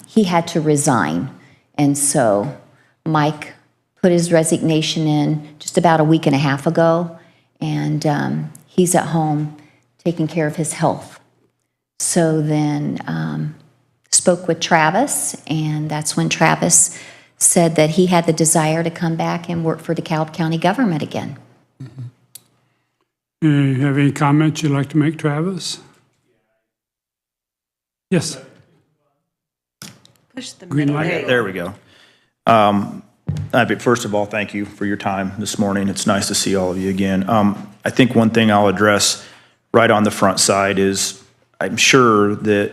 he had to resign. And so Mike put his resignation in just about a week and a half ago, and he's at home taking care of his health. So then spoke with Travis, and that's when Travis said that he had the desire to come back and work for DeKalb County government again. You have any comments you'd like to make, Travis? Yes. Push the Green middle. light. There we go. First of all, thank you for your time this morning. It's nice to see all of you again. I think one thing I'll address right on the front side is I'm sure that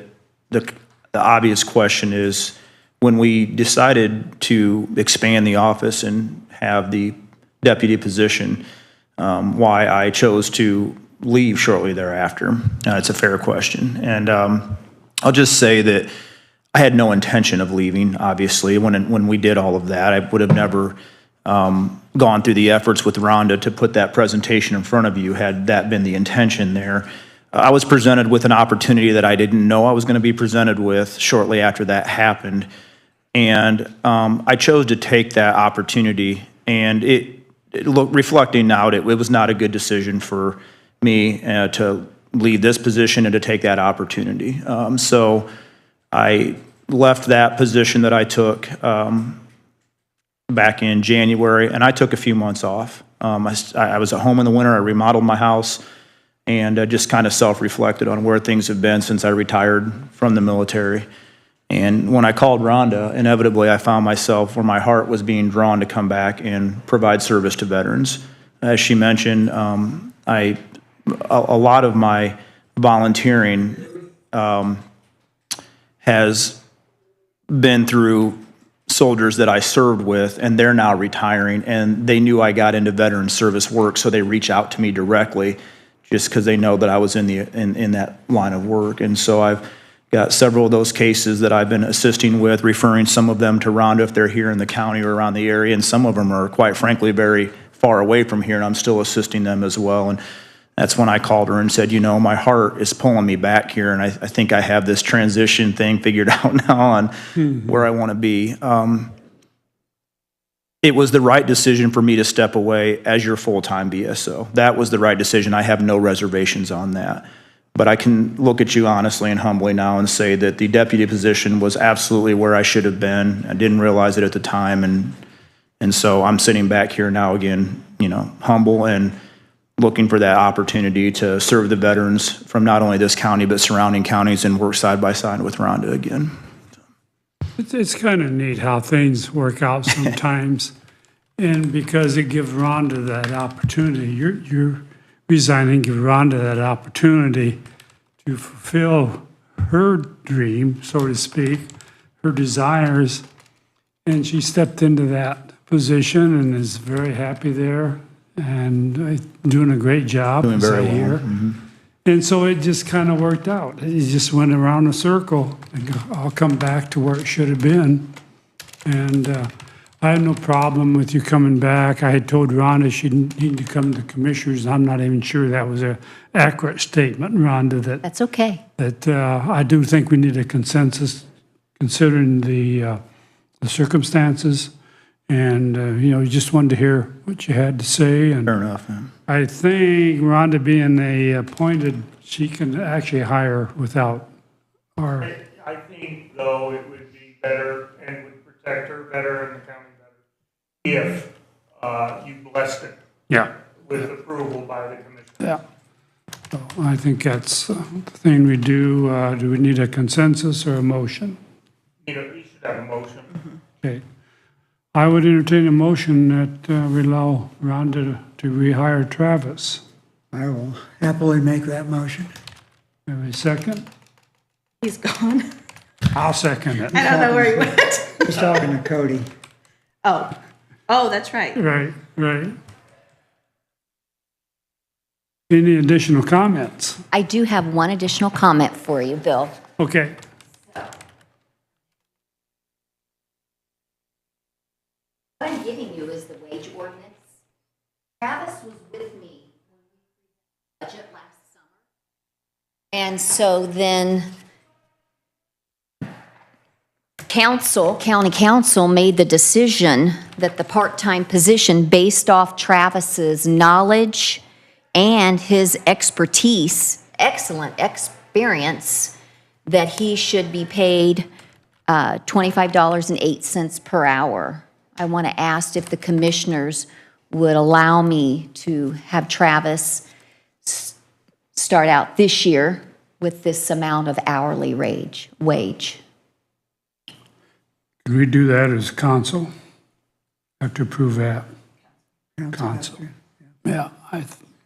the obvious question is when we decided to expand the office and have the deputy position, why I chose to leave shortly thereafter. It's a fair question. And I'll just say that I had no intention of leaving, obviously. When we did all of that, I would have never gone through the efforts with Rhonda to put that presentation in front of you had that been the intention there. I was presented with an opportunity that I didn't know I was going to be presented with shortly after that happened. And I chose to take that opportunity, and reflecting now, it was not a good decision for me to leave this position and to take that opportunity. So I left that position that I took back in January, and I took a few months off. I was at home in the winter. I remodeled my house, and I just kind of self-reflected on where things have been since I retired from the military. And when I called Rhonda, inevitably I found myself where my heart was being drawn to come back and provide service to veterans. As she mentioned, a lot of my volunteering has been through soldiers that I served with, and they're now retiring, and they knew I got into veteran service work, so they reach out to me directly just because they know that I was in that line of work. And so I've got several of those cases that I've been assisting with, referring some of them to Rhonda if they're here in the county or around the area, and some of them are, quite frankly, very far away from here, and I'm still assisting them as well. And that's when I called her and said, you know, my heart is pulling me back here, and I think I have this transition thing figured out now on where I want to be. It was the right decision for me to step away as your full-time BSO. That was the right decision. I have no reservations on that. But I can look at you honestly and humbly now and say that the deputy position was absolutely where I should have been. I didn't realize it at the time, and so I'm sitting back here now again, you know, humble and looking for that opportunity to serve the veterans from not only this county but surrounding counties and work side by side with Rhonda again. It's kind of neat how things work out sometimes, and because it gives Rhonda that opportunity, you're resigning, give Rhonda that opportunity to fulfill her dream, so to speak, her desires, and she stepped into that position and is very happy there and doing a great job, Doing as very I well. hear. And so it just kind of worked out. It just went around a circle, and I'll come back to where it should have been. And I had no problem with you coming back. I had told Rhonda she'd need to come to commissioners. I'm not even sure that was an accurate statement, Rhonda, That's okay. that I do think we need a consensus considering the circumstances. And, you know, just wanted to hear what you had to say. And Fair enough, man. I think Rhonda being a appointed, she can actually hire without our, I think, though, it would be better and would protect her better and the county better if you blessed it yeah. with approval by the commission. Yeah. So I think that's the thing we do. Do we need a consensus or a motion? You should have a motion. Okay. I would entertain a motion that we allow Rhonda to rehire Travis. I will happily make that motion. Have a second? He's gone. I'll second it. I don't know where he went. Just talking to Cody. Oh, that's right. Right, right. Any additional comments? I do have one additional comment for you, Bill. Okay. What I'm giving you is the wage ordinance. Travis was with me when we budget last summer. And so then county council made the decision that the part-time position, based off Travis's knowledge and his expertise, excellent experience, that he should be paid $25.08 per hour. I want to ask if the commissioners would allow me to have Travis start out this year with this amount of hourly wage. Can we do that as council? Have to approve that, council. Yeah,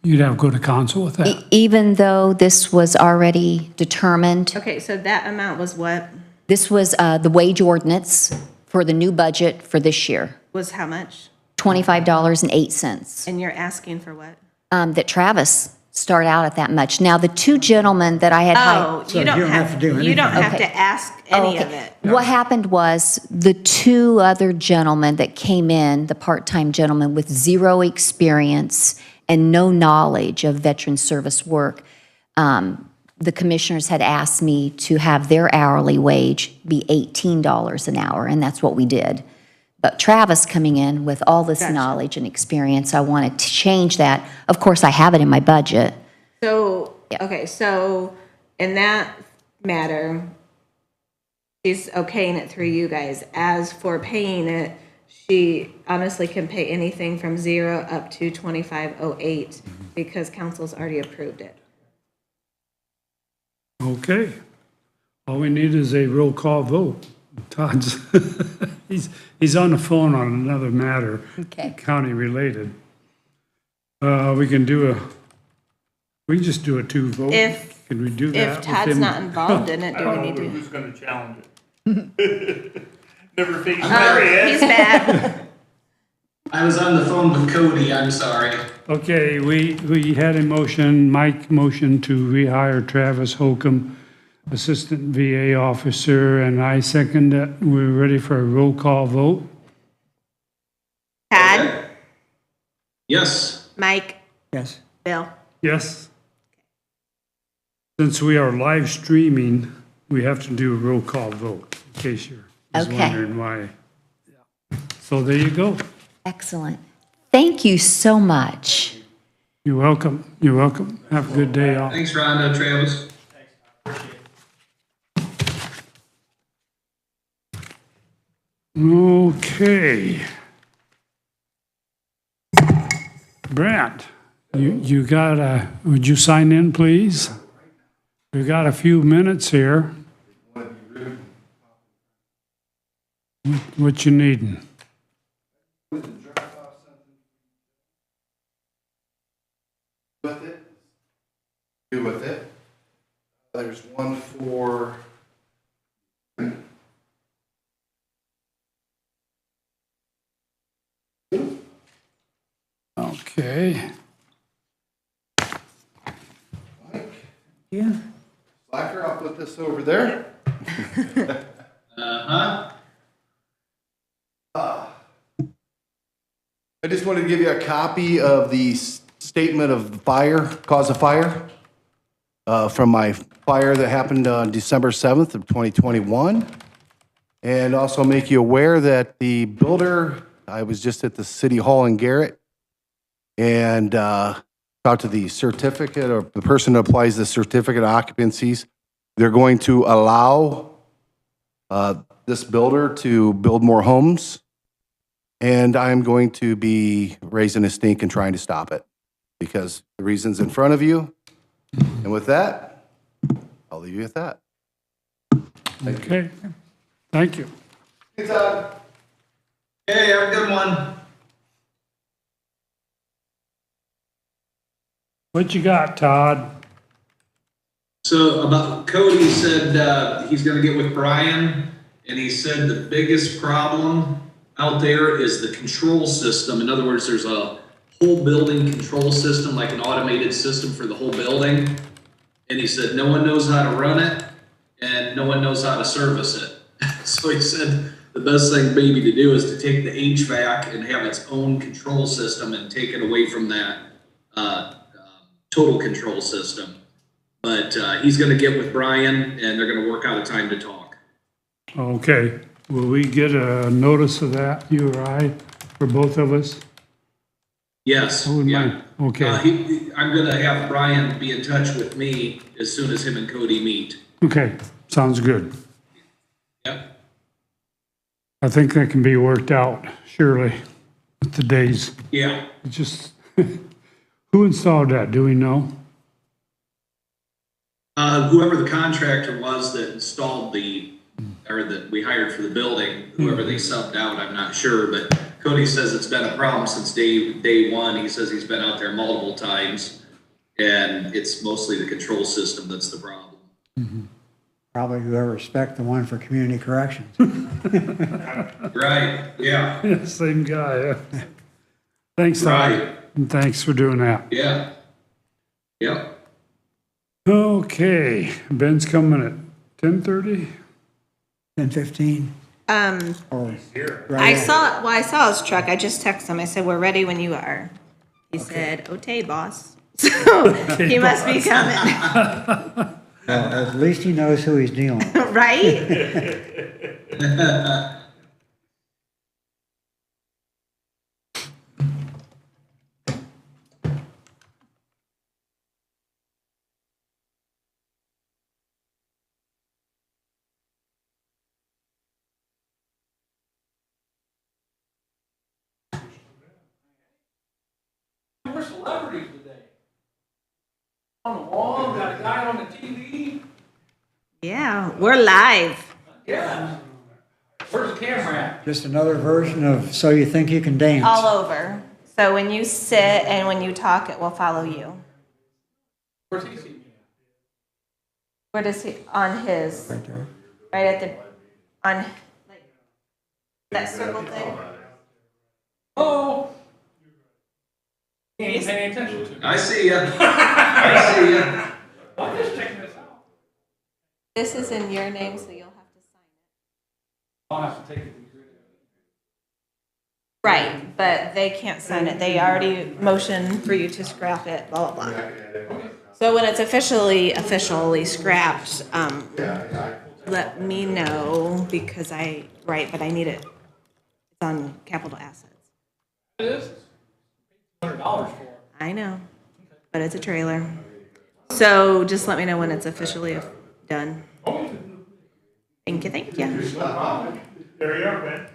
you'd have to go to council with that. Even though this was already determined, Okay, so that amount was what? this was the wage ordinance for the new budget for this year, Was how much? $25.08. And you're asking for what? That Travis start out at that much. Now, the two gentlemen that I had hired. Oh, you don't have to do you don't anything. have Okay. to ask any of Okay. it. What happened was, the two other gentlemen that came in, the part-time gentlemen with zero experience and no knowledge of veteran service work, the commissioners had asked me to have their hourly wage be $18 an hour, and that's what we did. But Travis coming in with all this Gotcha. knowledge and experience, I wanted to change that. Of course, I have it in my budget. So, Yeah. okay, so in that matter, she's okaying it through you guys. As for paying it, she honestly can pay anything from 0 up to 2508 because council's already approved it. Okay. All we need is a roll call vote. Todd's, he's on the phone on another matter. Okay. County related. We can just do a two vote. If- Can we do that? If with Todd's him? not involved in it, I do we don't need know to? who's gonna challenge it. Never faced Mary He's yet. bad. I was on the phone with Cody, I'm sorry. Okay, we had a motion, Mike motion to rehire Travis Holcomb, Assistant VA Officer, and I second it. We're ready for a roll call vote. Todd, Yes, Mike, Yes. Bill. Yes. Since we are live streaming, we have to do a roll call vote, in case you're just Okay. wondering why. So there you go. Excellent. Thank you so much. You're welcome. You're welcome. Have a good day all. thanks Rhonda, Travis. Okay. Brent, would you sign in, please? We've got a few minutes here. What you needing? With it, do with it. There's one for. Okay. Yeah. Slacker, I'll put this over there. Uh-huh. I just wanted to give you a copy of the statement of fire, cause of fire, from my fire that happened on December 7th of 2021. And also make you aware that the builder, I was just at the City Hall in Garrett, and talked to the certificate, or the person that applies the certificate of occupancies. They're going to allow this builder to build more homes, and I'm going to be raising a stink and trying to stop it because the reason's in front of you. And with that, I'll leave you with that. Okay. Thank you. Hey, Todd. Hey, have a good one. What you got, Todd? So about Cody said he's gonna get with Brian, and he said the biggest problem out there is the control system. In other words, there's a whole building control system, like an automated system for the whole building. And he said no one knows how to run it, and no one knows how to service it. So he said the best thing maybe to do is to take the HVAC and have its own control system and take it away from that total control system. But he's going to get with Brian, and they're going to work out a time to talk. Okay. Will we get a notice of that, you or I, for both of us? Yes, I wouldn't yeah. mind. Okay. I'm gonna have Brian be in touch with me as soon as him and Cody meet. Okay, sounds good. Yep. I think that can be worked out, surely, with the days. Yeah. It's just, who installed that, do we know? Whoever the contractor was that installed or that we hired for the building, whoever they subbed out, I'm not sure, but Cody says it's been a problem since day one. He says he's been out there multiple times, and it's mostly the control system that's the problem. Probably whoever spec'd the one for community corrections. Right, yeah, Same guy, huh? Thanks, Todd, right, and thanks for doing that. yeah. Yep. Okay, Ben's coming at 10:30? 10:15 or I saw his truck. I just texted him. I said, "We're ready when you are." He said, "Okay, boss." So he must be coming, well, at least he knows who he's dealing with. right? We're celebrities today. On the wall, we got a guy on the TV. Yeah, we're live. Yeah. Where's the camera at? Just another version of So You Think You Can Dance. All over. So when you sit and when you talk, it will follow you. Where's he seeing me Where does he, on his, Right there. right at the, on, like, that circle thing? at? Oh. He ain't paying attention to me. I see ya. I see ya. I'm just checking this out. This is in your name, so you'll have to sign it. I'll have to take it. Right, but they can't sign it. They already motioned for you to scrap it, blah, blah, blah. So when it's officially scrapped, let me know because but I need it. It's on capital assets. It is? $100 for it. I know, but it's a trailer. So just let me know when it's officially done. Thank you, thank you. There you are, Ben.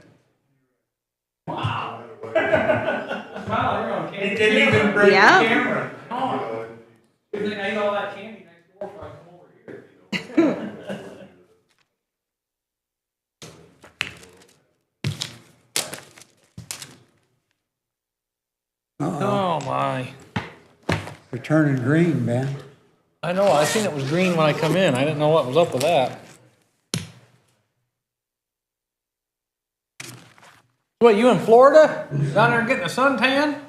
Wow. Wow, you're on He candy. didn't even break the Yep. camera. Oh. Good thing I ate all that candy next door before I come over here. Oh, my. You're turning green, Ben. I know, I seen it was green when I come in. I didn't know what was up with that. What, you in Florida? Down there getting a suntan?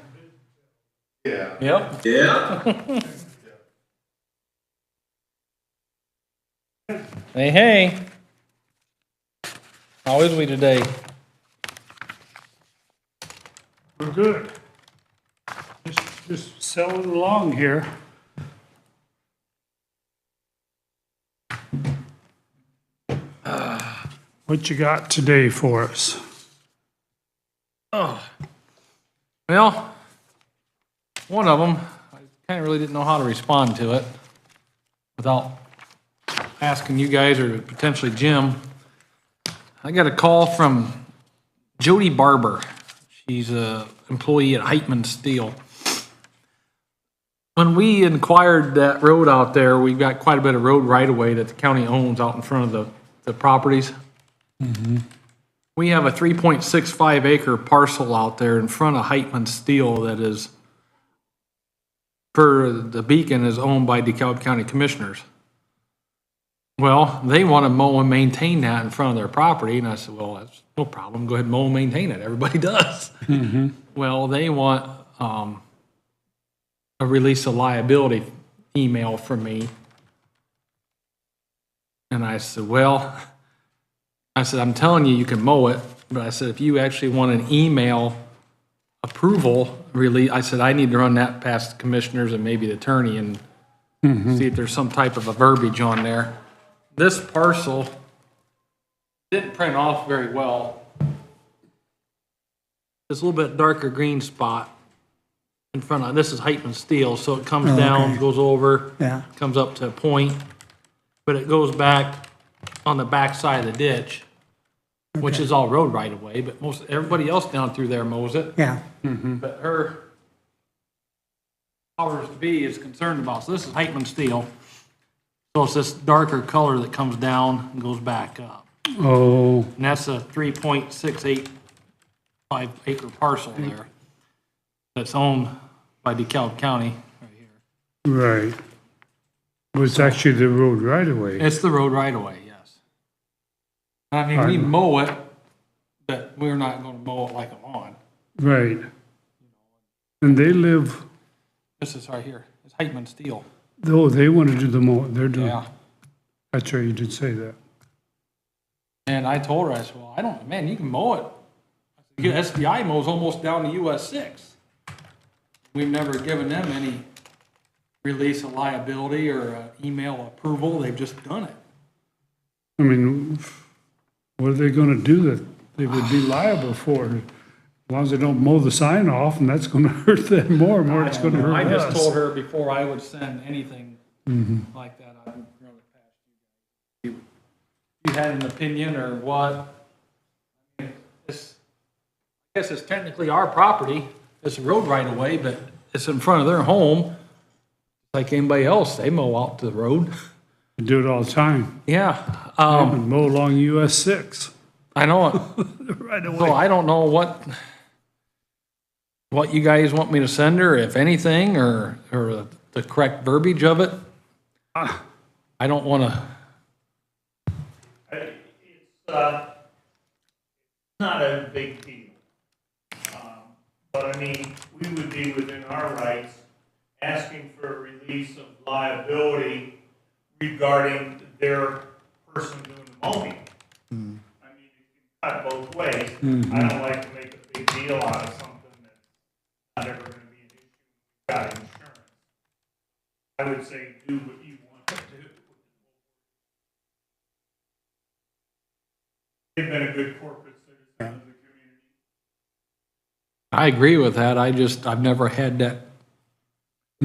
Yeah. Yep. Yeah. Hey, hey. How is we today? We're good. Just selling along here. What you got today for us? Oh. Well, one of them, I kind of really didn't know how to respond to it without asking you guys or potentially Jim. I got a call from Jody Barber. She's a employee at Heitman Steel. When we inquired that road out there, we've got quite a bit of road right-of-way that the county owns out in front of the properties. We have a 3.65 acre parcel out there in front of Heitman Steel that is, per the Beacon, is owned by DeKalb County Commissioners. Well, they want to mow and maintain that in front of their property, and I said, well, that's no problem, go ahead and mow and maintain it, everybody does. Well, they want a release of liability email from me. And I said, well, I'm telling you, you can mow it, but I said, if you actually want an email approval, really, I said, I need to run that past the commissioners and maybe the attorney and see if there's some type of a verbiage on there. This parcel didn't print off very well. This little bit darker green spot in front of, this is Heitman steel, so it comes down, okay. goes over, Yeah. comes up to a point, but it goes back on the back side of the ditch, which is all road right of way, but everybody else down through there mows it. Yeah, But her powers to be is concerned about, so this is Heitman steel. So it's this darker color that comes down and goes back up. Oh, And that's a 3.685 acre parcel there that's owned by DeKalb County right here. right. Well, it's actually the road right away. It's the road right away, yes. I mean, we mow it, but we're not gonna mow it like a lawn. Right. And they live, This is right here. It's Heitman steel. oh, they want to do the mowing, they're doing, Yeah. that's right, you did say that. And I told her, I said, well, man, you can mow it. I said, SBI mows almost down to US 6. We've never given them any release of liability or email approval. They've just done it. I mean, what are they gonna do that they would be liable for? As long as they don't mow the sign off, and that's gonna hurt them more it's gonna hurt I just told us. her before I would send anything like that, I would run it past you. You had an opinion or what? I mean, I guess it's technically our property. It's a road right away, but it's in front of their home. Like anybody else, they mow out to the road. They do it all the time. Yeah, And mow along US 6, I know it. right So away. I don't know what you guys want me to send her, if anything, or the correct verbiage of it. I don't want to. It's not a big deal. But I mean, we would be within our rights asking for a release of liability regarding their person doing the mowing. I mean, it can cut both ways. I don't like to make a big deal out of something that's not ever gonna be an issue. We've got insurance. I would say do what you want to do. They've been a good corporate citizen of the community. I agree with that. I've never had that. I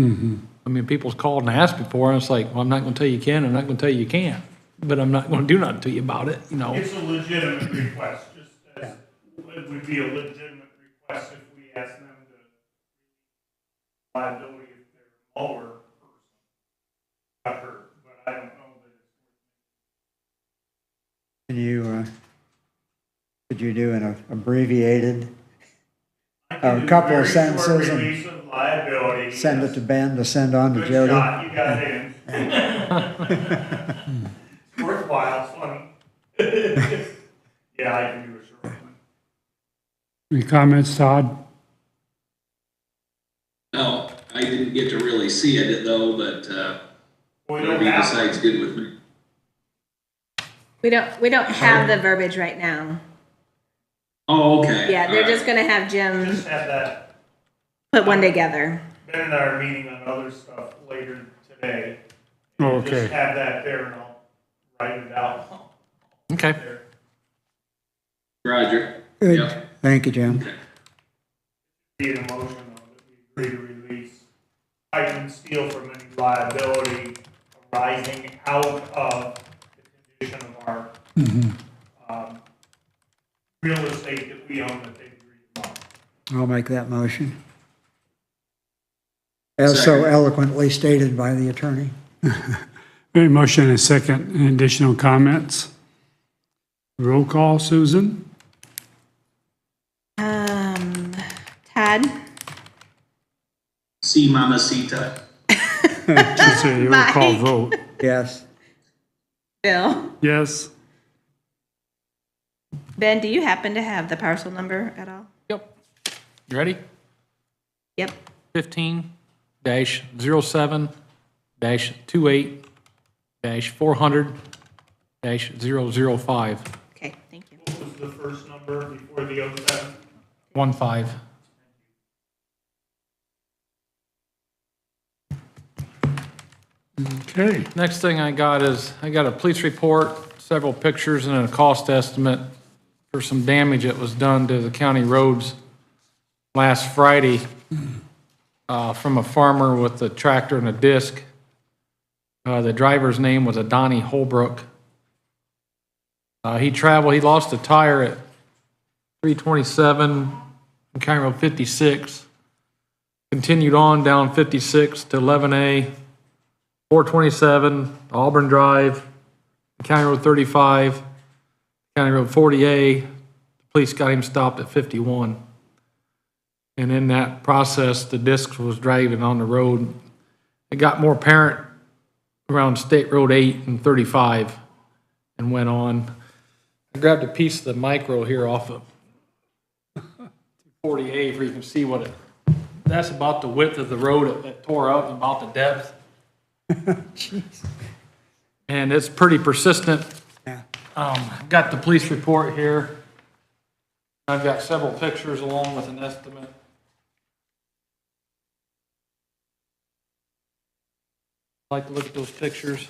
mean, people's called and asked before, and it's like, well, I'm not going to tell you can, I'm not going to tell you you can't, but I'm not going to do nothing to you about it, you know? It's a legitimate request, just as it would be a legitimate request if we asked them to liability if their mower person got hurt, but I don't know that it's. can you, could you do an abbreviated, a couple of sentences and Release of liability. send it to Ben to send on to Good Jody? shot, you got it in. It's worthwhile, it's funny. Yeah, I can do a short one. Any comments, Todd? No, I didn't get to really see it though, but, We don't whatever you have, decide's good with me. We don't have the verbiage right now. Oh, okay. Yeah, they're All just right. gonna have Jim just have that, put one together. Ben and I are meeting on other stuff later today. Oh, Just okay. have that there and I'll write it out Okay. there. Roger. Good, Yep. thank you, Jim. Be an emotion though, that we agree to release Titan Steel from any liability arising out of the condition of our real estate that we own that they agreed to buy. I'll make that motion. As so Second. eloquently stated by the attorney. Any motion and a second, any additional comments? Roll call, Susan? Todd? See mamacita. Should say roll call Mike. vote. Yes, Bill? Yes? Ben, do you happen to have the parcel number at all? Yep. You ready? Yep. 15-07-208-400-005. Okay, thank you. What was the first number before the 07? 15. Okay. Next thing I got is, I got a police report several pictures and a cost estimate for some damage that was done to the county roads last Friday from a farmer with a tractor and a disc. The driver's name was Adani Holbrook. He lost a tire at 327 on County Road 56, continued on down 56 to 11A, 427, Auburn Drive, County Road 35, County Road 40A. The police got him stopped at 51. And in that process, the disc was driving on the road. It got more apparent around State Road 8 and 35 and went on. I grabbed a piece of the micro here off of 40A where you can see what that's about the width of the road that tore up, about the depth. And it's pretty persistent. Yeah. I've got the police report here. I've got several pictures along with an estimate. I'd like to look at those pictures.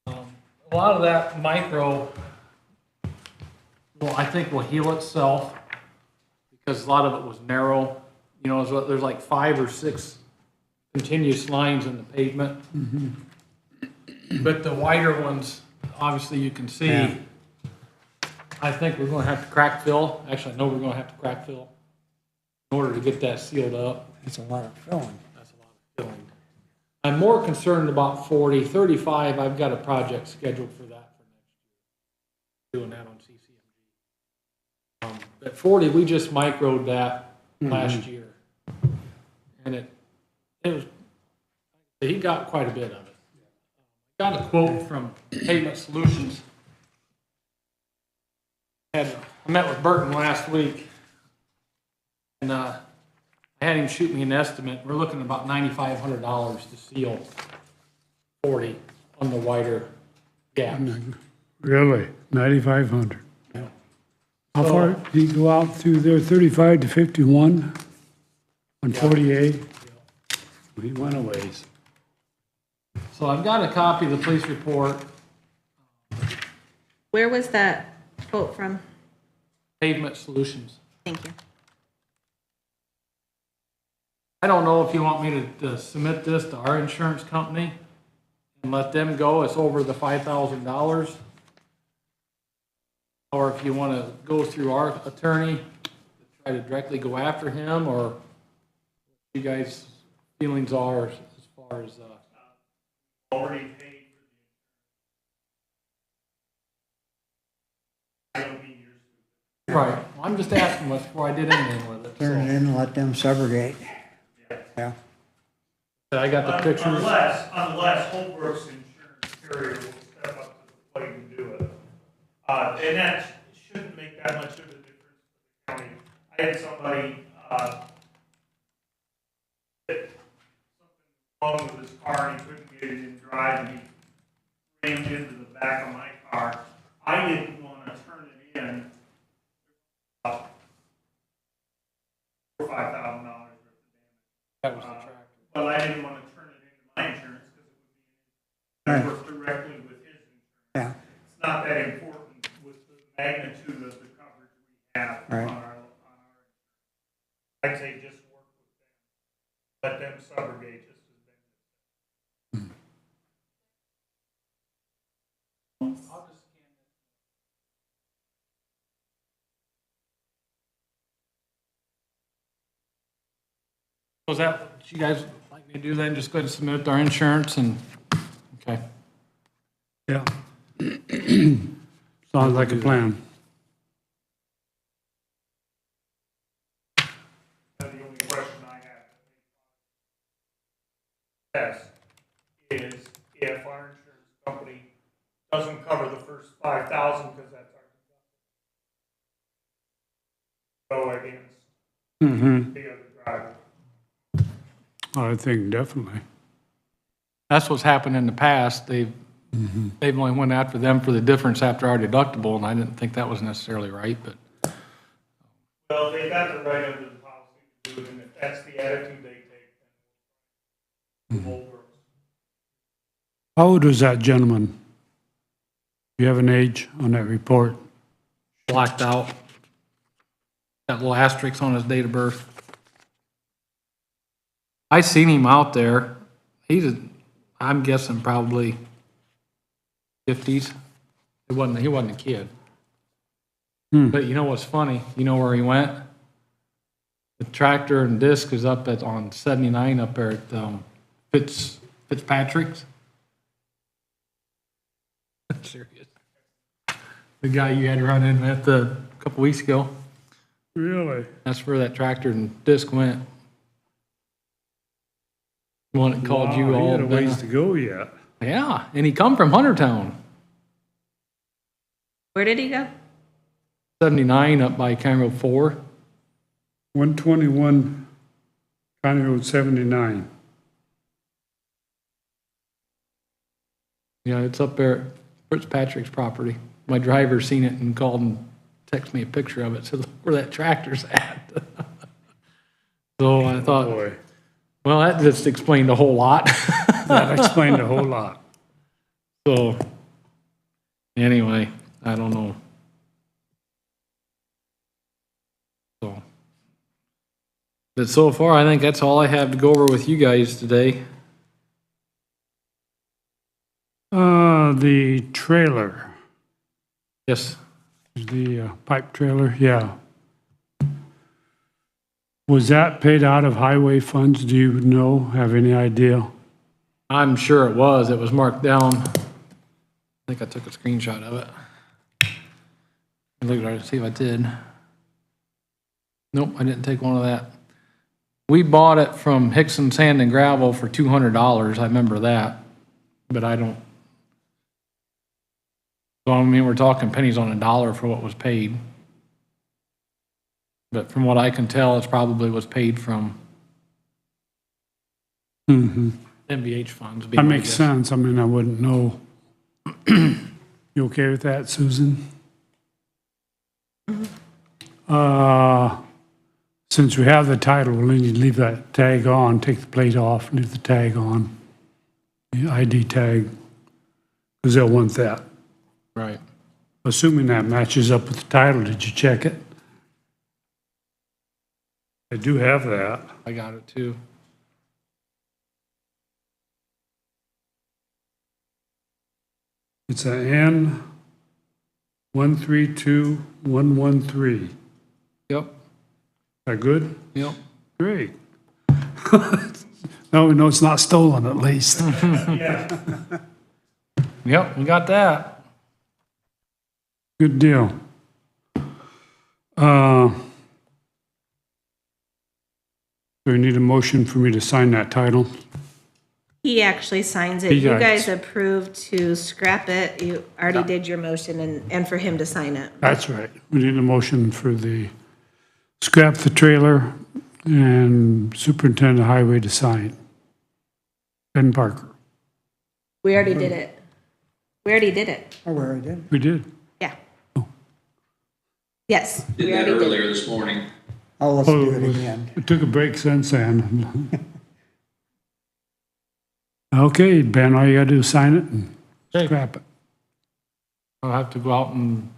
A lot of that micro, well, I think will heal itself because a lot of it was narrow. You know, there's like 5 or 6 continuous lines in the pavement. But the wider ones, obviously you can see. Yeah. I think we're going to have to crack fill. Actually, I know we're going to have to crack fill in order to get that sealed up. It's a lot of filling. That's a lot of filling. I'm more concerned about 40. 35, I've got a project scheduled for that for next year. Doing that on CCMG. At 40, we just microed that last year. And it was, he got quite a bit of it. Got a quote from Pavement Solutions. I met with Burton last week, and I had him shoot me an estimate. We're looking at about $9,500 to seal 40 on the wider gaps. Really? 9,500? Yeah. How far did you go out through there, 35 to 51 on 48? We went a ways. So I've got a copy of the police report, Where was that quote from? Pavement Solutions. Thank you. I don't know if you want me to submit this to our insurance company and let them go, it's over the $5,000. Or if you want to go through our attorney, try to directly go after him, or what you guys' feelings are as far as, Already paid for the. I don't mean yours. right, well, I'm just asking much before I did anything with it. Turn it in and let them subrogate. Yeah. So I got the pictures. Unless Holbrook's insurance carrier will step up to the plate and do it. And that shouldn't make that much of a difference for the county. I had somebody, that something wrong with his car and he couldn't get it in drive, and he rammed into the back of my car. I didn't want to turn it in for $5,000 worth of damage. That was the tractor. But I didn't want to turn it into my insurance because it would be, I work directly with his insurance. Yeah. It's not that important with the magnitude of the coverage we have Right. on our. I'd say just work with them. Let them subrogate just as they. So is that what you guys like me to do then? Just go ahead and submit it to our insurance and, okay. Yeah. Sounds like a plan. The only question I have is if our insurance company doesn't cover the first 5,000 because that's our. Go against the other driver. I think definitely. That's what's happened in the past. They've only went after them for the difference after our deductible, and I didn't think that was necessarily right, but. Well, they got the right under the policy to do it, and if that's the attitude they take, then we'll work. How old was that gentleman? You have an age on that report? Blacked out. Got little asterisks on his date of birth. I seen him out there. I'm guessing probably 50s. He wasn't a kid. But you know what's funny? You know where he went? The tractor and disc is up on 79 up there at Fitzpatrick's. Serious. The guy you had run in with a couple weeks ago. Really? That's where that tractor and disc went. The one that called you Wow, all. he had a ways to go yet. Yeah, and he come from Huntertown. Where did he go? 79 up by County Road 4. 121 County Road 79. Yeah, it's up there at Fitzpatrick's property. My driver seen it and called and texted me a picture of it, said, look where that tractor's at. So I thought, Boy, well, that just explained a whole lot. that explained a whole lot. So, anyway, I don't know. So, but so far, I think that's all I have to go over with you guys today. The trailer, Yes, the pipe trailer, yeah. Was that paid out of highway funds? Do you know, have any idea? I'm sure it was. It was marked down. I think I took a screenshot of it. Look at it, see if I did. Nope, I didn't take one of that. We bought it from Hickson Sand and Gravel for $200. I remember that, but I don't. So I mean, we're talking pennies on a dollar for what was paid. But from what I can tell, it's probably was paid from MVH funds. That makes sense. I mean, I wouldn't know. You okay with that, Susan? Since we have the title, we'll need to leave that tag on, take the plate off, leave the tag on, the ID tag, because they'll want that. Right. Assuming that matches up with the title, did you check it? I do have that. I got it too. It's a N132113. Yep, That good? yep. Great. Now we know it's not stolen at least. Yep, we got that. Good deal. Do we need a motion for me to sign that title? He actually signs it. He You does. guys approved to scrap it. You already did your motion and for him to sign it. That's right. We need a motion for the scrap the trailer and superintendent of highway to sign. Ben Parker. We already did it. We already did it. Oh, where I did? We did. Yeah. Yes. Did we that already did. earlier this morning. Oh, let's do it again. We took a break since then. Okay, Ben, all you gotta do is sign it and Okay. scrap it. I'll have to go out and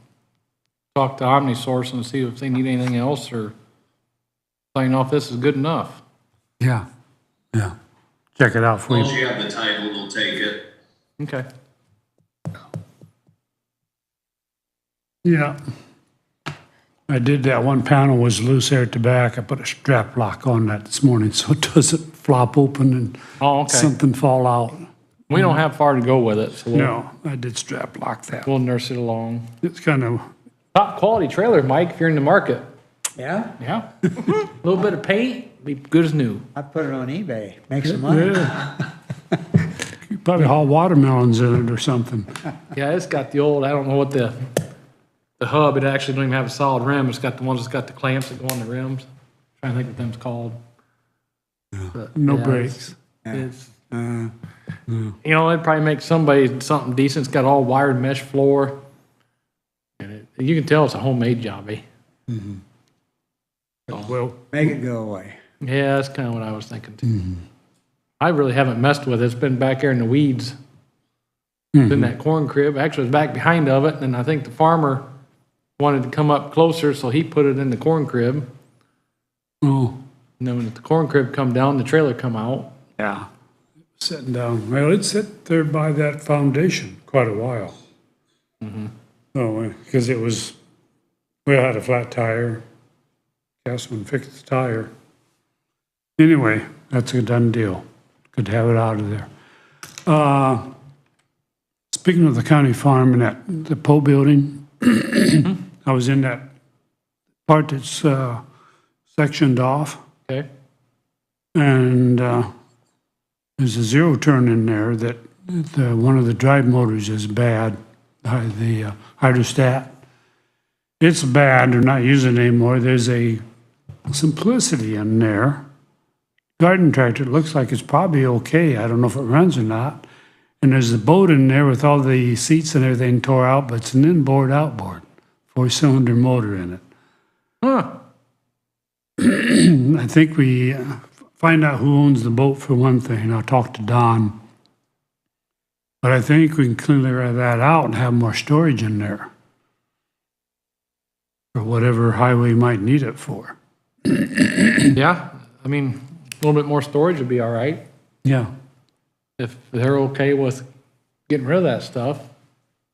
talk to OmniSource and see if they need anything else or sign off this is good enough. Yeah, yeah. Check it out As for long as you. you have the title, they'll take it. Okay. Yeah. I did that. One panel was loose there at the back. I put a strap lock on that this morning so it doesn't flop open and Oh, okay. something fall out. We don't have far to go with it, so No, I did strap lock that. we'll nurse it along. It's kind of, Top quality trailer, Mike, if you're in the market. Yeah? Yeah. A little bit of paint, be good as new. I put it on eBay, make some money. yeah. You probably haul watermelons in it or something. Yeah, it's got the old, I don't know what the hub, it actually don't even have a solid rim. It's got the ones that's got the clamps that go on the rims. Trying to think what them's called. But, No yeah, brakes. It's, you know, it'd probably make somebody something decent. It's got all wired mesh floor. And you can tell it's a homemade job, eh? Well, Make it go away. Yeah, that's kind of what I was thinking too. I really haven't messed with it. It's been back there in the weeds It's in that corn crib. Actually, it was back behind of it, and I think the farmer wanted to come up closer, so he put it in the corn crib. Oh, And then when the corn crib come down, the trailer come out. yeah. Sitting down. Well, it sat there by that foundation quite a while. Oh, because it was, we had a flat tire. Councilman fixed the tire. Anyway, that's a done deal. Good to have it out of there. Speaking of the county farm and the Poe building, I was in that part that's sectioned off, Okay? and there's a zero turn in there that one of the drive motors is bad, the hydrostat. It's bad, they're not using it anymore. There's a Simplicity in there. Garden tractor, it looks like it's probably okay. I don't know if it runs or not. And there's a boat in there with all the seats and everything tore out, but it's an inboard outboard, 4-cylinder motor in it. Huh. I think we find out who owns the boat for one thing. I'll talk to Don. But I think we can clear that out and have more storage in there for whatever highway might need it for. Yeah, I mean, a little bit more storage would be all right. Yeah, If they're okay with getting rid of that stuff.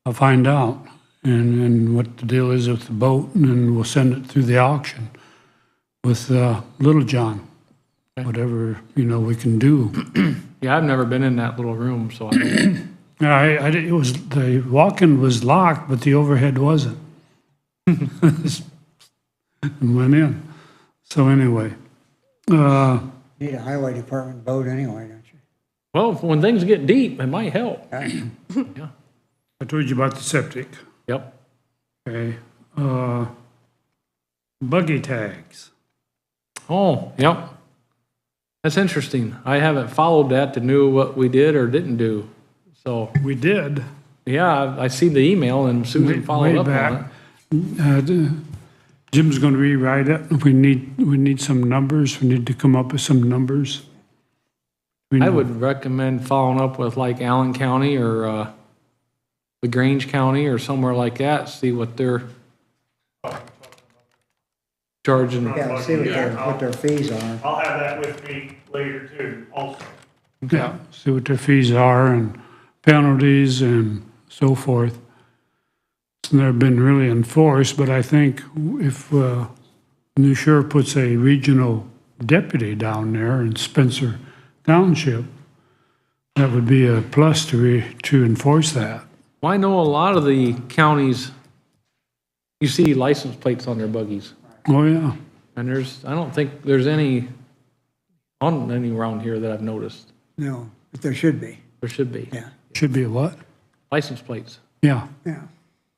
I'll find out and what the deal is with the boat, and then we'll send it through the auction with Little John. Whatever, we can do. Yeah, I've never been in that little room, so I don't. It was, the walk-in was locked, but the overhead wasn't. And went in. So anyway, Need a highway department boat anyway, don't you? Well, when things get deep, it might help. Okay. Yeah. I told you about the septic. Yep. Okay. Buggy tags. Oh, yep. That's interesting. I haven't followed that to know what we did or didn't do. So, We did. yeah, I see the email and Susan followed way up on back. it. Jim's gonna rewrite it. We need some numbers. We need to come up with some numbers. I would recommend following up with like Allen County or LaGrange County or somewhere like that, see what they're charging. Yeah, see what their fees are. I'll have that with me later too, also. Yeah, see what their fees are and penalties and so forth. It's never been really enforced, but I think if New Sheriff puts a regional deputy down there in Spencer Township, that would be a plus to enforce that. Well, I know a lot of the counties, you see license plates on their buggies. Oh, yeah. And I don't think there's any on any around here that I've noticed. No, but there should be, There should be. yeah, Should be a what? License plates. Yeah. yeah.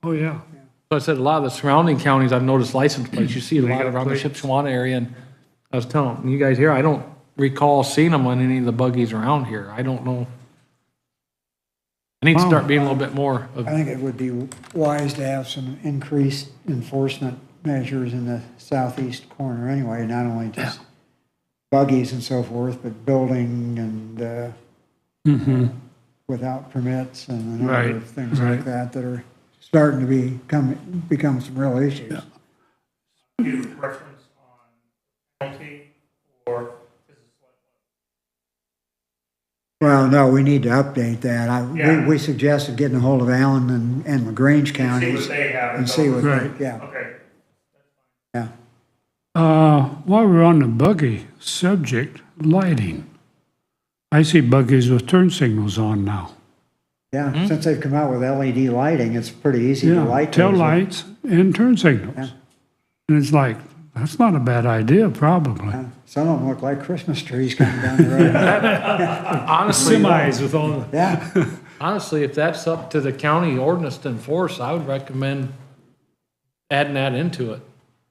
Oh, yeah. So I said a lot of the surrounding counties, I've noticed license plates. You see a They lot got around the plates. Shipshewana area, and I was telling you guys here, I don't recall seeing them on any of the buggies around here. I don't know. I need to start being a little bit more of, I think it would be wise to have some increased enforcement measures in the southeast corner anyway, not only just buggies and so forth, but building and without permits and a number Right, of things right. like that are starting to become some real issues. Give a preference on penalty or is it Well, no, we need to update that. Yeah. We suggested getting a hold of Allen and LaGrange see counties what they have? and see what, Right. yeah, Okay. yeah. While we're on the buggy subject, lighting. I see buggies with turn signals on now. Yeah, since they've come out with LED lighting, it's pretty easy to Yeah, light. tail those. lights and turn Yeah. signals. And it's like, that's not a bad idea, probably. Some of them look like Christmas trees coming down the road. honestly, Semis with all the. Yeah, honestly, if that's up to the county ordinance to enforce, I would recommend adding that into it.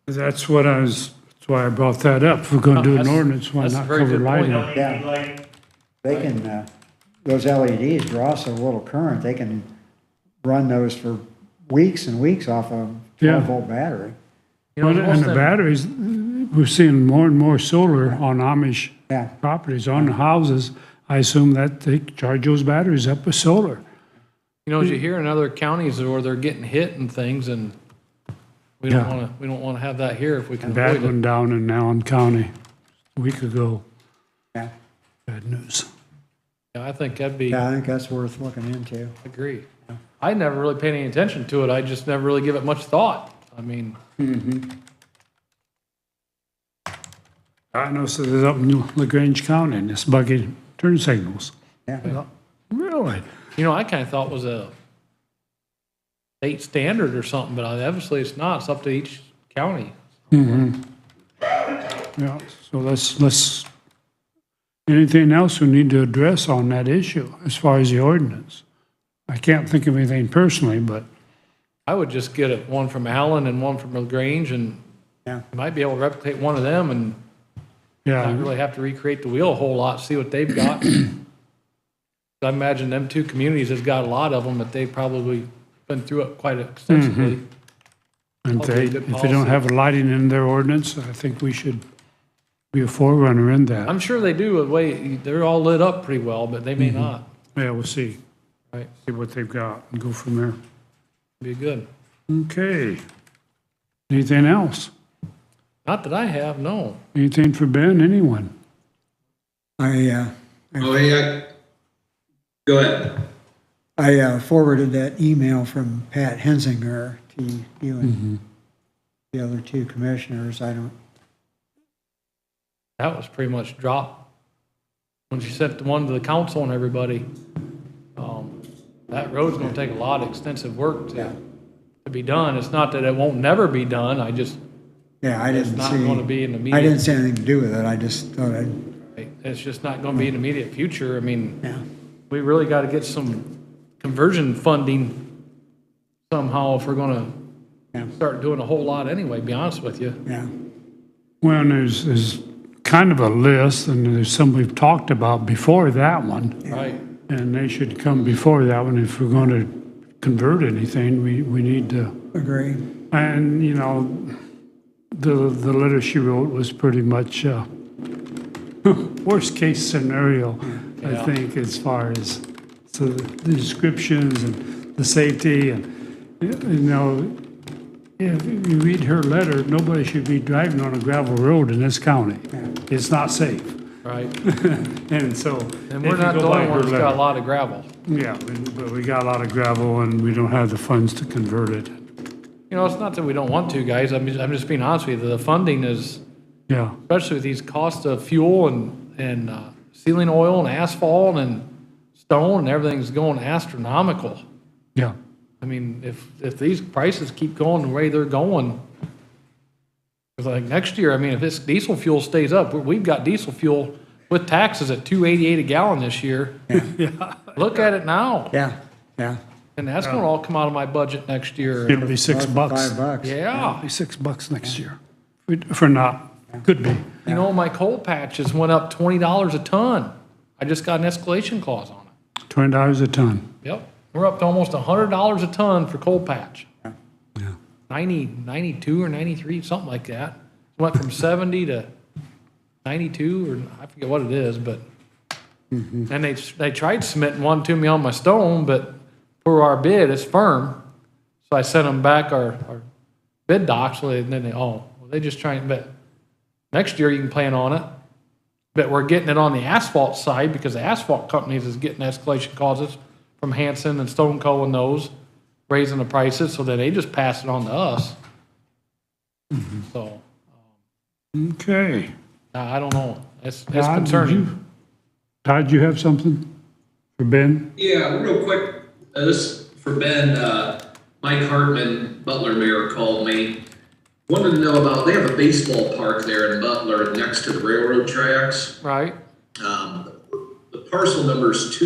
That's why I brought that up. If we're gonna do an That's- ordinance, why that's a not very cover good point. lighting? LED Yeah. lighting, they can, those LEDs draw so little current, they can run those for weeks and weeks off a Yeah. 12-volt battery. You know, Well, most and of the them- batteries, we're seeing more and more solar on Amish You know, as you hear in other counties where they're getting hit and things, and we don't Yeah. wanna have that here if we can Bad avoid one it. down in Allen County a week ago. Yeah, Bad news. Yeah, I think that'd be, yeah, I I think that's worth looking into. agree. I never really paid any attention to it. I just never really give it much thought. I mean, I know, so there's up in LaGrange County, and it's buggy turn signals. Yeah, Really? you know, I kinda thought it was a state standard or something, but obviously it's not. It's up to each county. Yeah, so let's, anything else we need to address on that issue as far as the ordinance? I can't think of anything personally, but I would just get one from Allen and one from LaGrange, and yeah. you might be able to replicate one of them and not yeah, really have to recreate the wheel a whole lot, see what they've got. I imagine them two communities has got a lot of them, but they've probably been through it quite extensively. and Probably they, a good if they don't policy. have lighting in their ordinance, I think we should be a forerunner in that. I'm sure they do, the way, they're all lit up pretty well, but they may not. Yeah, we'll see, Right, see what they've got and go from there. be good. Okay. Anything else? Not that I have, no. Anything for Ben, anyone? I Oh, yeah. Go ahead. forwarded that email from Pat Hensinger to you and the other two commissioners. I don't, That was pretty much dropped when she sent the one to the council and everybody. That road's gonna take a lot of extensive work to be done. It's not that it won't never be done, I just, yeah, I it's didn't not see, gonna be in the I didn't immediate, see anything to do with it. I just thought I'd, it's just not gonna be in the immediate future. I mean, yeah, we really gotta get some conversion funding somehow if we're gonna Yeah. start doing a whole lot anyway, be honest with you. yeah. Well, and there's kind of a list, and there's some we've talked about before that one, Right. and they should come before that one. If we're going to convert anything, we need to, Agree. and, you know, the letter she wrote was pretty much worst-case scenario, I Yeah. think, as far as, so the descriptions and the safety, and, you know, if you read her letter, nobody should be driving on a gravel road in this county. It's not safe. Right. And so. And if we're you not go the by only her ones that's got a letter- lot of gravel. Yeah, but we got a lot of gravel and we don't have the funds to convert it. You know, it's not that we don't want to, guys. I'm just being honest with you. The funding is, Yeah, especially with these costs of fuel and ceiling oil and asphalt and stone and everything's going astronomical. yeah. I mean, if these prices keep going the way they're going, 'cause like next year, I mean, if this diesel fuel stays up, we've got diesel fuel with taxes at $2.88 a gallon this year. Look at it now. Yeah, yeah. And that's gonna all come out of my budget next year. It'll be $6. $5. Yeah. It'll be $6 next year. For not, could be. You know, my coal patches went up $20 a ton. I just got an escalation clause on it. $20 a ton. Yep. We're up to almost $100 a ton for coal patch. Yeah. 92 or 93, something like that. Went from 70 to 92, or I forget what it is, but. And they tried submitting one to me on my stone, but for our bid, it's firm. So I sent them back our bid docs, and then they just trying, but next year you can plan on it. But we're getting it on the asphalt side because the asphalt companies is getting escalation clauses from Hanson and Stone Co. and those, raising the prices, so that they just pass it on to us. So, Okay. I don't know. It's Todd, did concerning. Todd, you have something for Ben? Yeah, real quick, this for Ben, Mike Hartman, Butler mayor, called me. Wanted to know about, they have a baseball park there in Butler next to the railroad tracks. Right? The parcel number is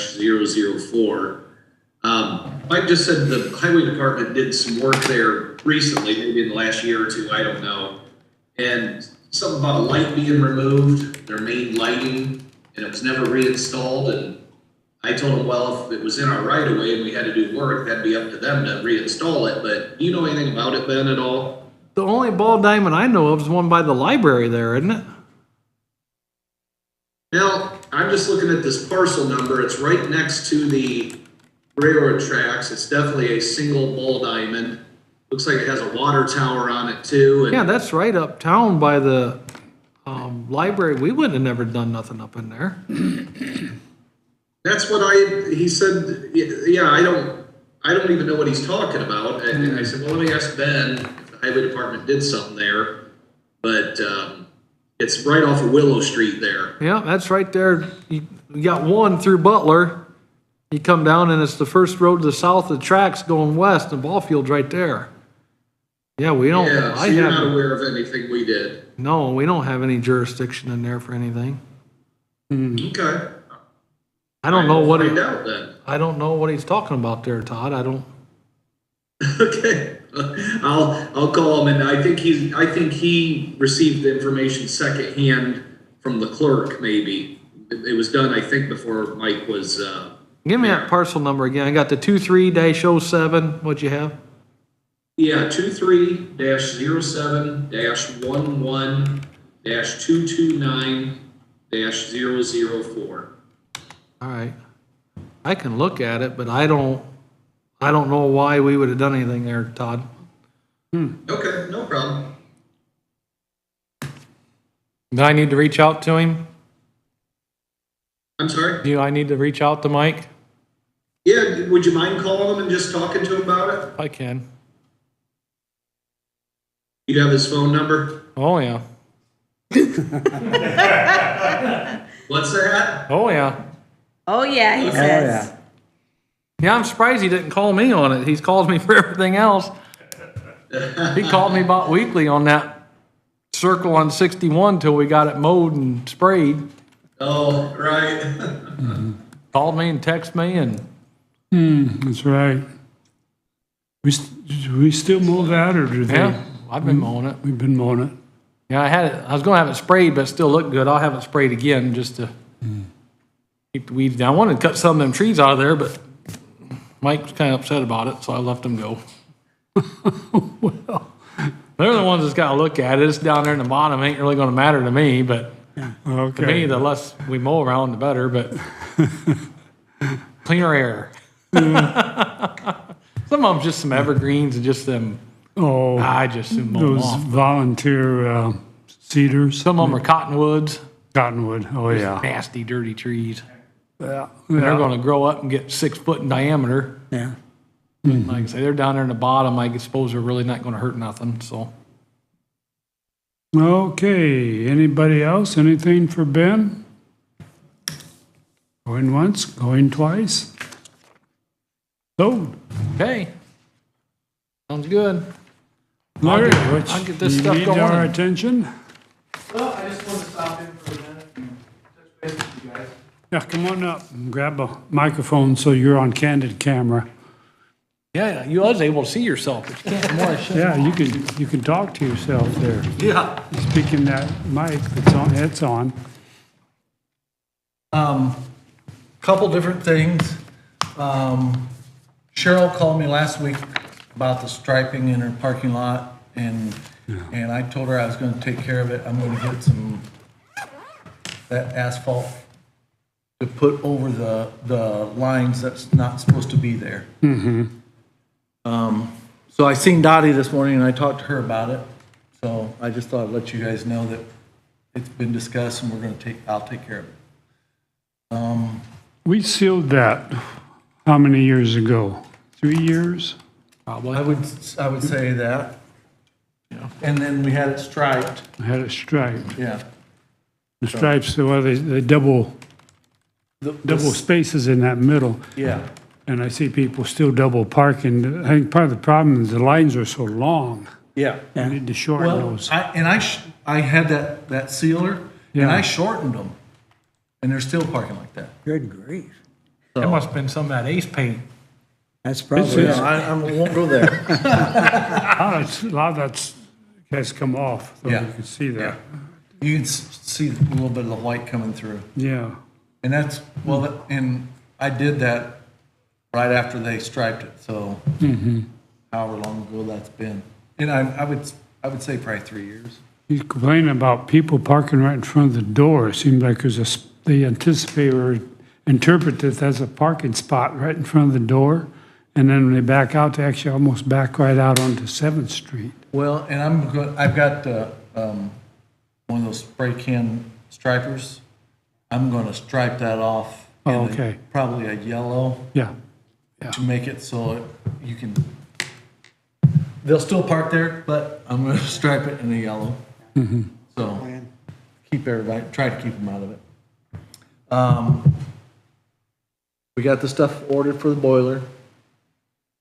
23-07-11-229-004. Mike just said the highway department did some work there recently, maybe in the last year or two, I don't know. And something about a light being removed, their main lighting, and it was never reinstalled. And I told him, well, if it was in our right of way and we had to do work, that'd be up to them to reinstall it. But do you know anything about it, Ben, at all? The only ball diamond I know of is one by the library there, isn't it? Now, I'm just looking at this parcel number. It's right next to the railroad tracks. It's definitely a single ball diamond. Looks like it has a water tower on it too. And Yeah, that's right uptown by the, library. We wouldn't have never done nothing up in there. that's what he said, yeah, I don't even know what he's talking about. And I said, well, let me ask Ben if the highway department did something there. But, it's right off of Willow Street there. Yeah, that's right there. You got one through Butler. You come down and it's the first road to the south of the tracks going west, and the ball field's right there. Yeah, we don't, Yeah, so I you're not haven't, aware of anything we did. no, we don't have any jurisdiction in there for anything. Okay. I don't know what Find he, out then. I don't know what he's talking about there, Todd. I don't, Okay, I'll call him, and I think he received the information secondhand from the clerk, maybe. It was done, I think, before Mike was, give me that parcel number again. I got the 23-07, what'd you have? yeah, 23-07-11-229-004. All right. I can look at it, but I don't know why we would have done anything there, Todd. Okay, no problem. Do I need to reach out to him? I'm sorry? Do I need to reach out to Mike? Yeah, would you mind calling him and just talking to him about it? I can. You have his phone number? Oh, yeah. What's that? Oh, yeah. Oh, yeah, he says. yeah. Yeah, I'm surprised he didn't call me on it. He's called me for everything else. He called me about weekly on that circle on 61 till we got it mowed and sprayed. Oh, right. Called me and texted me and, That's right. We still mow that, or do they? yeah, I've been mowing it. We've been mowing it. Yeah, I was gonna have it sprayed, but it still looked good. I'll have it sprayed again just to keep the weeds down. I wanted to cut some of them trees out of there, but Mike was kind of upset about it, so I let them go. They're the ones that's gotta look at it. It's down there in the bottom. Ain't really gonna matter to me, but to me, Okay. the less we mow around, the better, but cleaner air. Some of them just some evergreens and just them, Oh, I just soon mow them those off. volunteer cedars, Some of them are cottonwoods, cottonwood. Oh, yeah. nasty, dirty trees. Yeah. They're Yeah. gonna grow up and get 6 foot in diameter. Yeah. Like I say, they're down there in the bottom. I suppose they're really not gonna hurt nothing, so. Okay, anybody else? Anything for Ben? Going once, going twice? So, Okay. Sounds good. Larry, I'll get this you stuff need going. our attention? Well, I just wanted to stop in for a minute and touch base with you guys. Yeah, come on up and grab a microphone so you're on candid camera. Yeah, you was able to see yourself, but you can't anymore. Yeah, you can talk to yourself there. Yeah. Speaking that mic it's on. Couple different things. Cheryl called me last week about the striping in her parking lot, and I told her I was gonna take care of it. I'm gonna get that asphalt to put over the lines that's not supposed to be there. So I seen Dottie this morning and I talked to her about it, so I just thought I'd let you guys know that it's been discussed and I'll take care of it. We sealed that, how many years ago? 3 years? Probably. I would say that. And then we had it striped, I had it striped. yeah. The stripes, well, they double spaces in that middle. Yeah, And I see people still double parking. I think part of the problem is the lines are so long. yeah. We need to shorten Well, those. I had that sealer, and Yeah. I shortened them, and they're still parking like that. Good grief. That must've been some of that ace paint. That's probably, It's- I won't go there. A lot of that has come off, so you Yeah. can see that. You can see a little bit of the white coming through. Yeah. And that's, well, and I did that right after they striped it, so however long ago that's been. And I would say probably 3 years. He's complaining about people parking right in front of the door. It seems like there's a they anticipate or interpret this as a parking spot right in front of the door. And then when they back out, they actually almost back right out onto 7th Street. Well, and I've got, one of those spray can stripers. I'm gonna stripe that off. Oh, in a- okay. Probably a yellow Yeah, to make it so you can, they'll still park there, but I'm gonna stripe it in a yellow. So, Plan. keep everybody, try to keep them out of it. We got the stuff ordered for the boiler.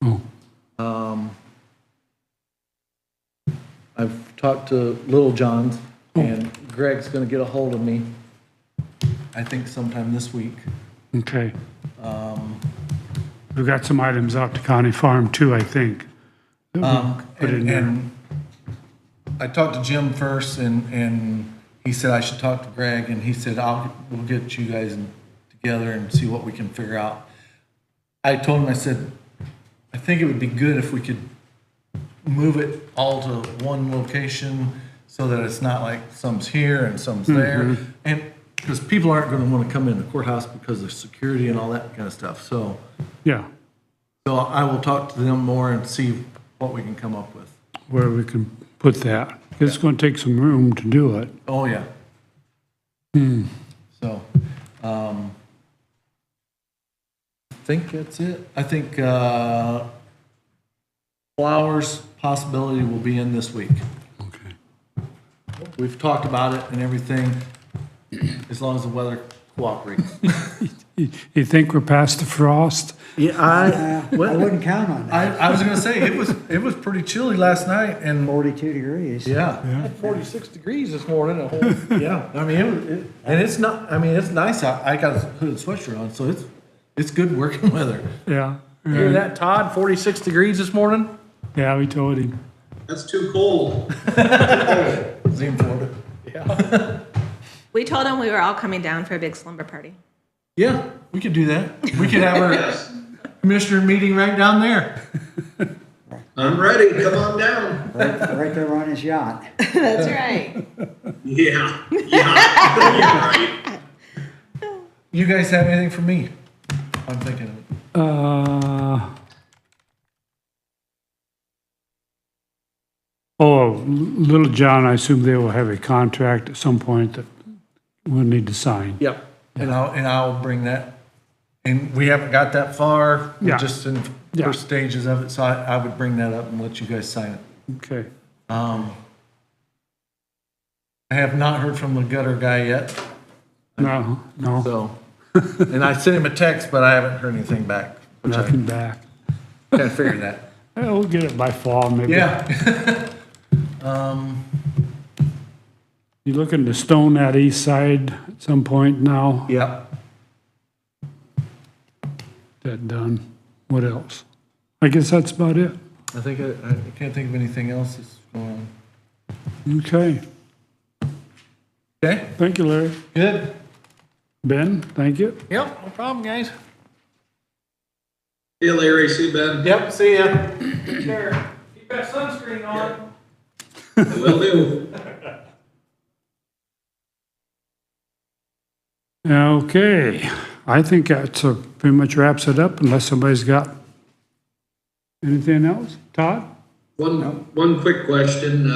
oh, I've talked to Little John's, and Greg's gonna get a hold of me, I think sometime this week. okay. We've got some items out to County Farm too, I think. that we'll Put in there. And I talked to Jim first, and he said I should talk to Greg, and he said, we'll get you guys together and see what we can figure out. I told him, I said, I think it would be good if we could move it all to one location so that it's not like some's here and some's there. And, because people aren't gonna wanna come in the courthouse because of security and all that kind of stuff, so. Yeah, So I will talk to them more and see what we can come up with. where we can put that. It's going to take some room to do it. Oh, yeah. So, I think that's it. I think, flowers possibility will be in this week. Okay. We've talked about it and everything, as long as the weather cooperates. You think we're past the frost? Yeah, I wouldn't count on that. I was gonna say, it was pretty chilly last night and, 42 degrees. yeah. 46 degrees this morning. Yeah, I mean, and it's not, I mean, it's nice out. I got a hooded sweatshirt on, so it's good working weather. Yeah. Hear that, Todd? 46 degrees this morning? Yeah, we told him. That's too cold. Zim Florida. Yeah. We told them we were all coming down for a big slumber party. Yeah, we could do that. We could have our commissioner meeting right down there. I'm ready, come on down. Right there on his yacht. That's right. Yeah, you're right. You guys have anything for me? I'm thinking of it. Little John, I assume they will have a contract at some point that we'll need to sign. Yep. And I'll bring that, and we haven't got that far, we're Yeah. just in Yeah. first stages of it, so I would bring that up and let you guys sign it. Okay. I have not heard from the gutter guy yet, No, so, and I sent him a text, but I haven't heard anything back, which I nothing back. kind of figured that. Well, we'll get it by fall, maybe. Yeah. You looking to stone that east side at some point now? Yep. That done. What else? I guess that's about it. I think I can't think of anything else that's going on. Okay. Okay, Thank you, Larry. good. Ben, thank you. Yep, no problem, guys. See you, Larry, see you, Ben. Yep, see ya. Take care. Keep that sunscreen on. Will do. Okay, I think that's pretty much wraps it up unless somebody's got anything else. Todd? One quick question.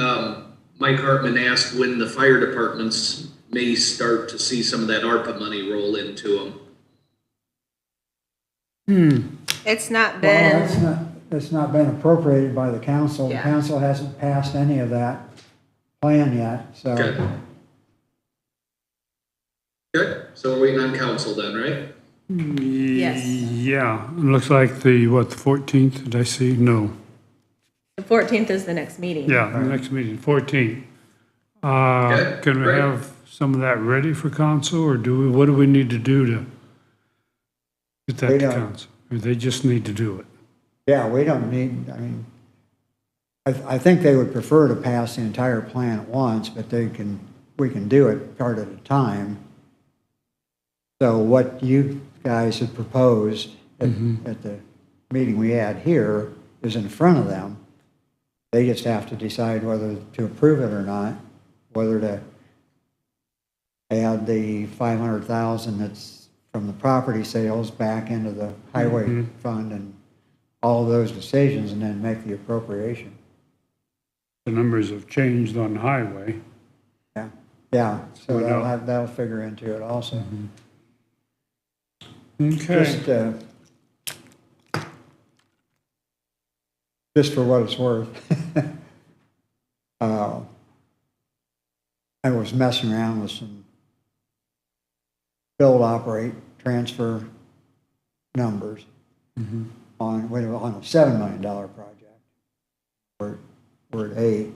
Mike Hartman asked when the fire departments may start to see some of that ARPA money roll into them. It's not Well, been, it's not been appropriated by the council. The Yeah. council hasn't passed any of that plan yet, so. Okay. Okay, so we're waiting on council then, right? Yes. Yeah, it looks like the 14th, did I see? No. the 14th is the next meeting. Yeah, the next meeting, 14th. Okay, Can we great. have some of that ready for council, or what do we need to do to get that We to don't. council? Or they just need to do it? Yeah, we don't need, I mean, I think they would prefer to pass the entire plan at once, but we can do it part at a time. So what you guys had proposed at the meeting we had here is in front of them. They just have to decide whether to approve it or not, whether to add the 500,000 that's from the property sales back into the highway fund and all of those decisions, and then make the appropriation. The numbers have changed on the highway. Yeah, yeah, so Went up. that'll figure into it also. Okay. Just for what it's worth. I was messing around with some build, operate, transfer numbers on a $7 million project. We're at 8.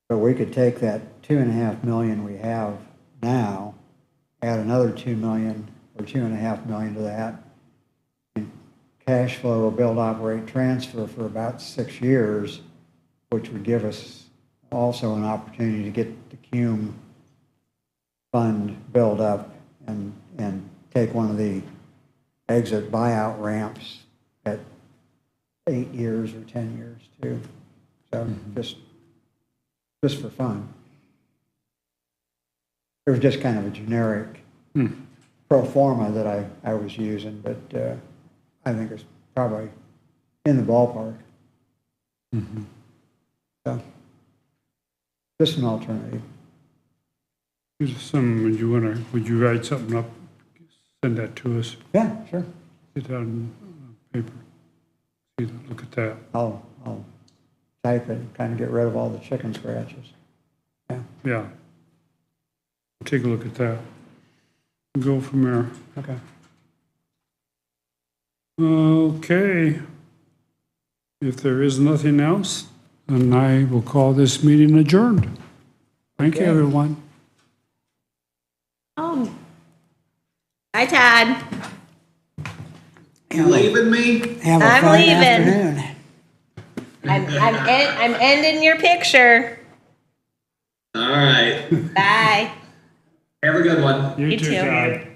But we could take that 2.5 million we have now, add another 2 million or 2.5 million to that, and cash flow, build, operate, transfer for about 6 years, which would give us also an opportunity to get the CUME fund built up and take one of the exit buyout ramps at 8 years or 10 years too. So just for fun. It was just kind of a generic pro forma that I was using, but I think it's probably in the ballpark. So, just an alternative. Would you write something up, send that to us, Yeah, sure. get that on paper? Look at that. I'll type it and kind of get rid of all the chicken scratches. Yeah, Yeah. Take a look at that. Go from there. okay. Okay. If there is nothing else, then I will call this meeting adjourned. Thank you, everyone. Hi, Todd. You leaving me? Have a I'm fine leaving. afternoon. I'm ending your picture. All right. Bye. Have a good one. You too, too. Todd.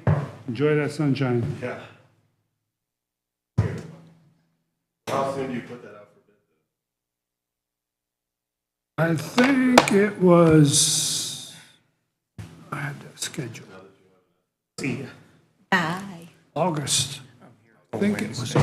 Enjoy that sunshine. Yeah. How soon do you put that out for bid? I think it was, I had that schedule. Bye. August. I think it was